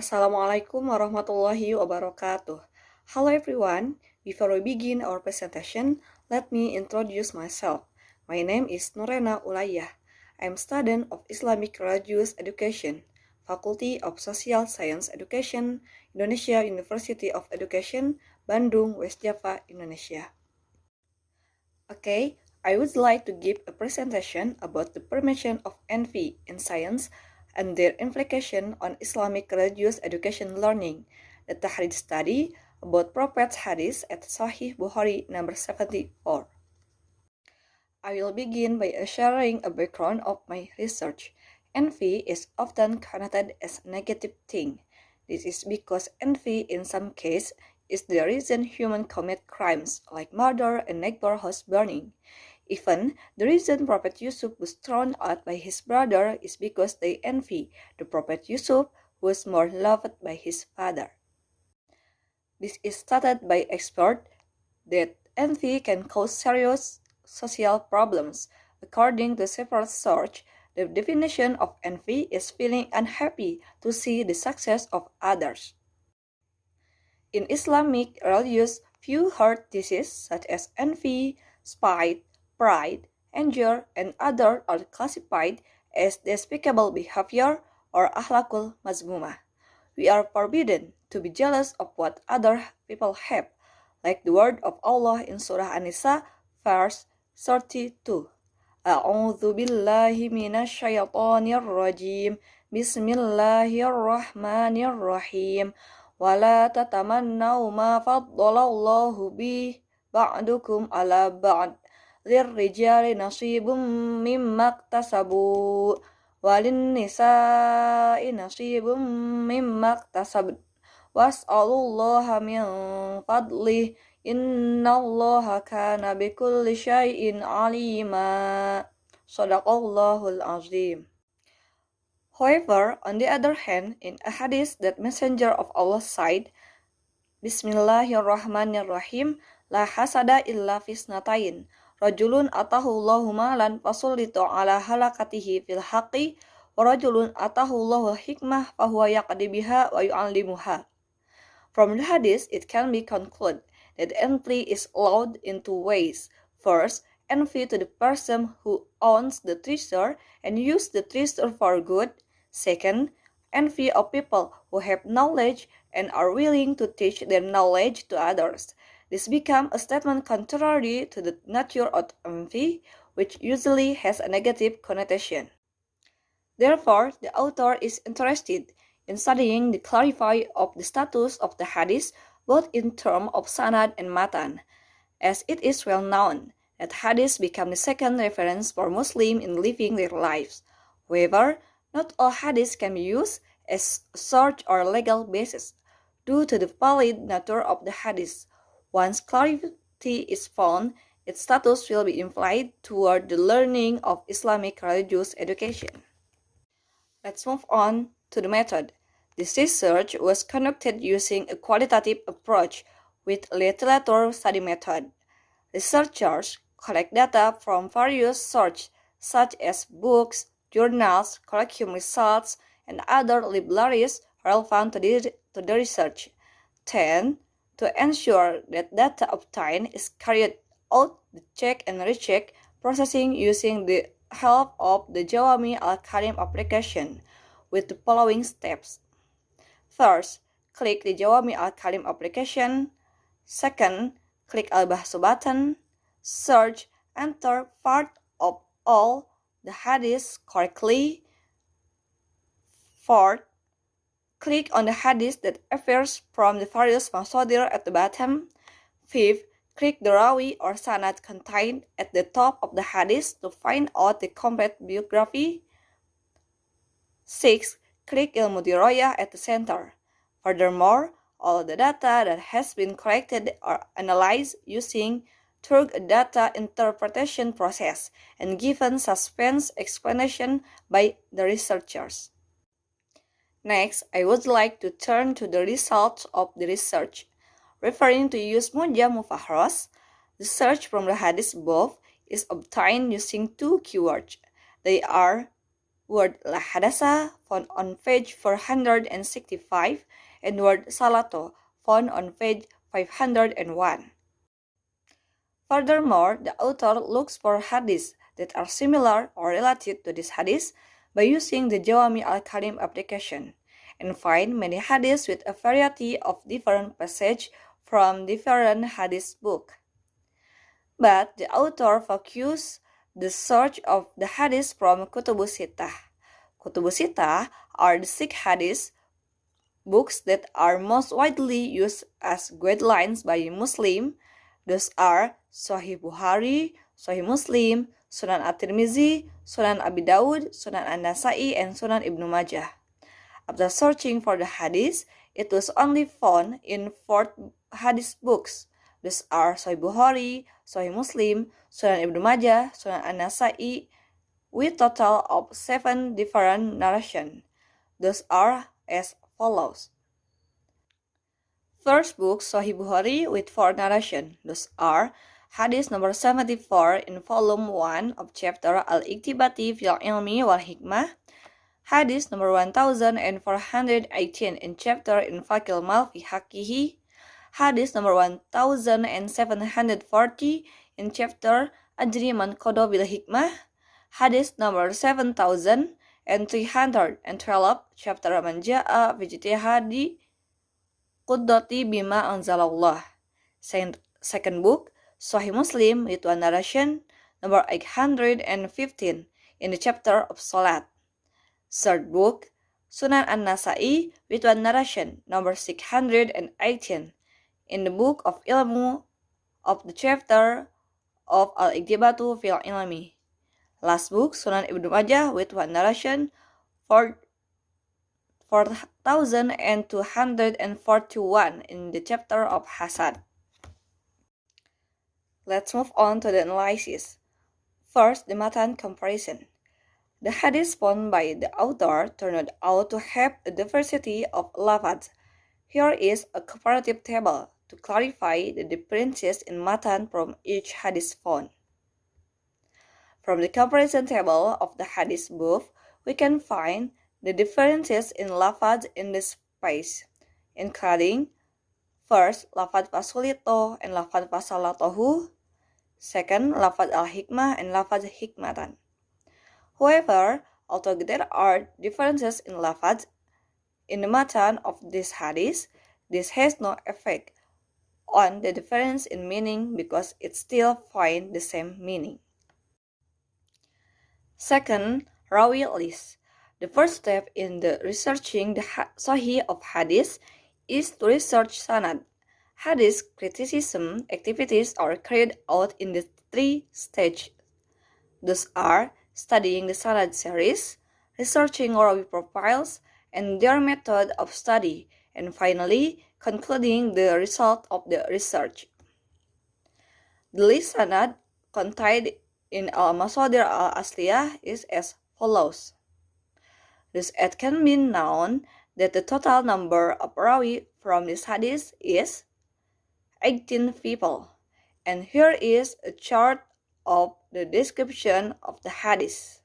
Assalamualaikum warahmatullahi wabarakatuh. Hello everyone. Before we begin our presentation, let me introduce myself. My name is Nurena Ulayah. I am student of Islamic Religious Education, Faculty of Social Science Education, Indonesia University of Education, Bandung, West Java, Indonesia. Okay, I would like to give a presentation about the permission of envy in science and their implication on Islamic religious education learning. The Tahrid study about Prophet's Hadith at Sahih Bukhari number 74. I will begin by sharing a background of my research. Envy is often connoted as a negative thing. This is because envy in some cases is the reason humans commit crimes like murder and neighborhood burning. Even the reason Prophet Yusuf was thrown out by his brother is because they envy the Prophet Yusuf who was more loved by his father. This is stated by experts that envy can cause serious social problems. According to several sources, the definition of envy is feeling unhappy to see the success of others. In Islamic religious view, heart diseases such as envy, spite, pride, anger, and others are classified as despicable behavior or akhlakul mazmumah. We are forbidden to be jealous of what other people have, like the word of Allah in Surah An-Nisa, verse 32. A'udzu billahi minasyaitonir rajim. Bismillahirrahmanirrahim. Wala tatamannaw ma faddalallahu bih ba'dukum ala ba'd. Lirrijali nasibum mimma iktasabu walin nisa'i nasibum mimma iktasabun. Was'alullaha min fadlih. Innallaha kana bikulli syai'in alima. Shadaqallahul azim. However, on the other hand, in a hadith that Messenger of Allah said, Bismillahirrahmanirrahim, la hasada illa fisnatain. Rajulun atahullahu malan fasullitu ala halakatihi fil haqqi, wa rajulun atahullahu hikmah fahuwa yaqdi biha wa yu'allimuha. From the hadith, it can be concluded that envy is allowed in two ways. First, envy to the person who owns the treasure and uses the treasure for good. Second, envy of people who have knowledge and are willing to teach their knowledge to others. This becomes a statement contrary to the nature of envy, which usually has a negative connotation. Therefore, the author is interested in studying the clarify of the status of the hadith both in terms of sanad and matan, as it is well known that hadith become the second reference for Muslims in living their lives. However, not all hadith can be used as a source or legal basis due to the valid nature of the hadith. Once clarity is found, its status will be implied toward the learning of Islamic religious education. Let's move on to the method. This research was conducted using a qualitative approach with literature study method. Researchers collect data from various sources such as books, journals, curriculum results, and other libraries relevant to the research. 10. To ensure that data obtained is carried out the check and recheck processing using the help of the Jawami Al-Karim application with the following steps. First, click the Jawami Al-Karim application. Second, click Al-Bahsu button. Search, enter part of all the hadiths correctly. Fourth, click on the hadith that appears from the various masadir at the bottom. Fifth, click the rawi or sanad contained at the top of the hadith to find out the complete biography. Sixth, click Ilmu Dirayah at the center. Furthermore, all the data that has been collected are analyzed using through a data interpretation process and given suspense explanation by the researchers. Next, I would like to turn to the results of the research. Referring to use Mujam Mufahros, the search from the hadith above is obtained using two keywords. They are word la hadasa found on page 465 and word salato found on page 501. Furthermore, the author looks for hadiths that are similar or related to this hadith by using the Jawami al-Kalim application and find many hadiths with a variety of different passages from different hadith books. But the author focused the search of the hadith from Kutubus Sittah. Kutubus Sittah are the 6 hadith books that are most widely used as guidelines by Muslim. Those are Sahih Bukhari, Sahih Muslim, Sunan At-Tirmizi, Sunan Abi Dawud, Sunan An-Nasai, and Sunan Ibnu Majah. After searching for the hadith, it was only found in 4 hadith books. Those are Sahih Bukhari, Sahih Muslim, Sunan Ibnu Majah, Sunan An-Nasai, with total of 7 different narrations. Those are as follows. First book, Sahih Bukhari, with 4 narrations. Those are Hadith number 74 in volume 1 of chapter Al-Iktibati fil Ilmi wal Hikmah. Hadith number 1418 in chapter Infaqil Mal fi Haqqihi. Hadith number 1740 in chapter Ajri Man Qada bil Hikmah. Hadith number 7312 chapter Man Ja'a Vijtihadi Quddati Bima Anzalallah. Second book, Sahih Muslim with 1 narration, number 815 in the chapter of Salat. Third book, Sunan An-Nasai with 1 narration, number 618 in the book of Ilmu of the chapter of Al-Iktibatu fil Ilmi. Last book, Sunan Ibnu Majah with 1 narration, 4241 in the chapter of Hasad. Let's move on to the analysis. First, the matan comparison. The hadith found by the author turned out to have a diversity of lafaz. Here is a comparative table to clarify the differences in matan from each hadith found. From the comparison table of the hadith book, we can find the differences in lafaz in this space, including first, lafaz fasulito and lafaz fasalatohu. Second, lafaz al-hikmah and lafaz hikmatan. However, although there are differences in lafaz in the matan of this hadith, this has no effect on the difference in meaning because it still finds the same meaning. Second, rawi list. The first step in the researching the Sahih of hadith is to research sanad. Hadith criticism activities are carried out in the 3 stages. Those are studying the sanad series, researching rawi profiles and their method of study, and finally concluding the result of the research. The list sanad contained in Al-Masadir al-Asliyah is as follows. Thus it can be known that the total number of rawi from this hadith is 18 people. And here is a chart of the description of the hadith.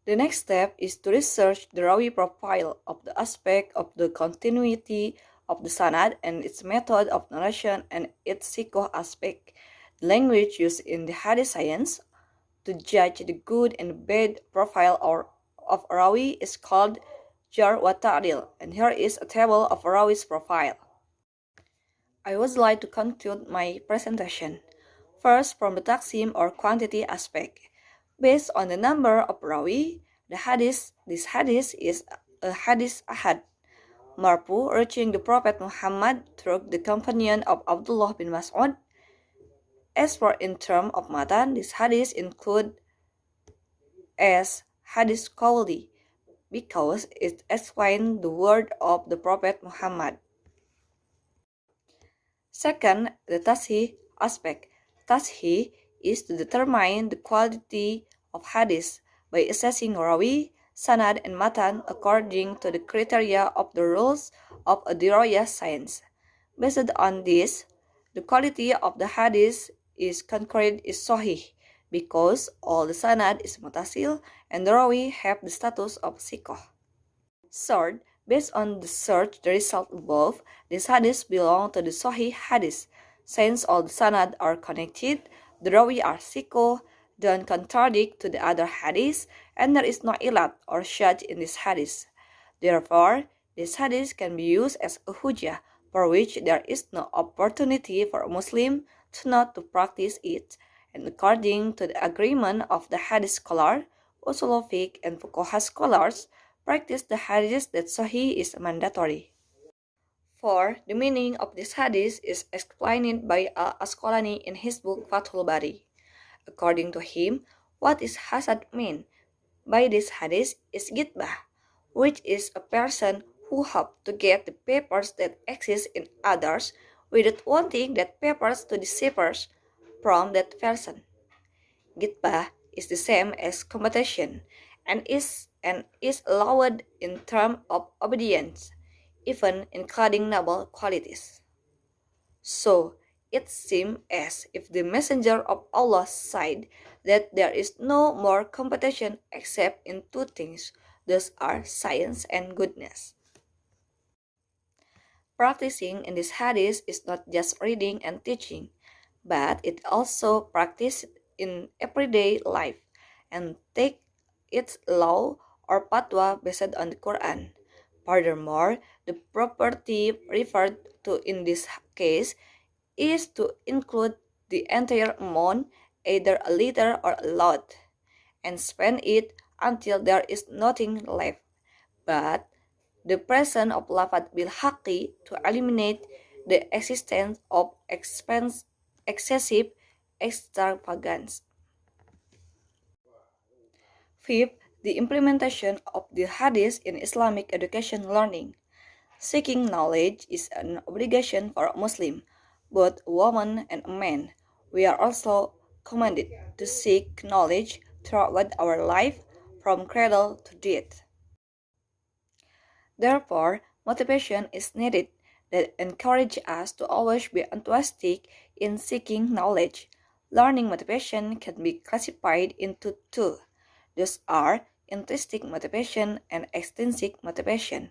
The next step is to research the rawi profile of the aspect of the continuity of the sanad and its method of narration and its sikoh aspect. The language used in the hadith science to judge the good and bad profile of rawi is called jar wa ta'dil, and here is a table of rawi's profile. I would like to conclude my presentation. First, from the taksim or quantity aspect. Based on the number of rawi, this hadith is a hadith ahad, marfu, reaching the Prophet Muhammad through the companion of Abdullah bin Mas'ud. As for in terms of matan, this hadith include as hadith qawli, because it explains the word of the Prophet Muhammad. Second, the tashih aspect. Tashih is to determine the quality of hadith by assessing rawi, sanad, and matan according to the criteria of the rules of a dirayah science. Based on this, the quality of the hadith is concurred is sahih. because all the sanad is mutasil and the rawi have the status of sikoh. Third, based on the search the result above, these hadiths belong to the Sahih hadith. Since all the sanad are connected, the rawi are sikoh, don't contradict to the other hadiths, and there is no ilat or shad in this hadith. Therefore, this hadith can be used as a hujjah for which there is no opportunity for a Muslim to not to practice it, and according to the agreement of the hadith scholar, usul fiqh and fuqaha scholars, practice the hadith that sahih is mandatory. For the meaning of this hadith is explained by Al-Asqalani in his book Fathul Bari. According to him, what is hasad mean by this hadith is gitbah, which is a person who hopes to get the papers that exist in others without wanting that papers to disappear from that person. Gitbah is the same as competition and is allowed in terms of obedience, even including noble qualities. So, it seems as if the Messenger of Allah said that there is no more competition except in two things, those are science and goodness. Practicing in this hadith is not just reading and teaching, but it also practiced in everyday life and take its law or fatwa based on the Quran. Furthermore, the property referred to in this case is to include the entire amount, either a little or a lot, and spend it until there is nothing left. But the presence of lafad bil haqqi to eliminate the existence of excessive extravagance. Fifth, the implementation of the hadith in Islamic education learning. Seeking knowledge is an obligation for a Muslim, both a woman and a man. We are also commanded to seek knowledge throughout our life, from cradle to death. Therefore, motivation is needed that encourages us to always be enthusiastic in seeking knowledge. Learning motivation can be classified into two. Those are intrinsic motivation and extrinsic motivation.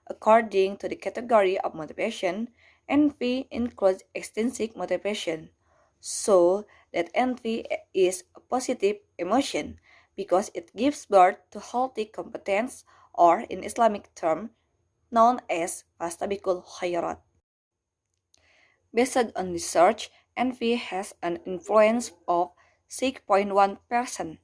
According to the category of motivation, envy includes extrinsic motivation, so that envy is a positive emotion because it gives birth to healthy competence, or in Islamic term known as fastabikul khairat. Based on research, envy has an influence of 6.1%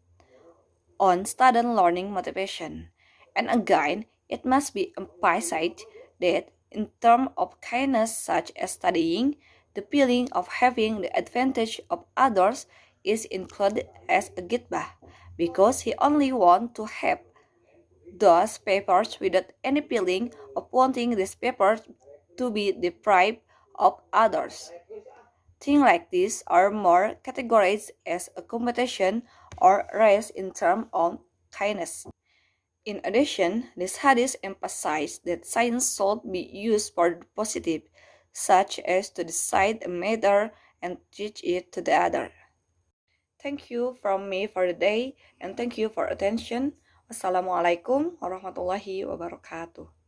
on student learning motivation. And again, it must be emphasized that in terms of kindness such as studying, the feeling of having the advantage of others is included as a gitbah, because he only wants to have those papers without any feeling of wanting these papers to be deprived of others. Things like this are more categorized as a competition or race in terms of kindness. In addition, this hadith emphasized that science should be used for the positive, such as to decide a matter and teach it to the other. Thank you from me for the day, and thank you for attention. Wassalamualaikum warahmatullahi wabarakatuh.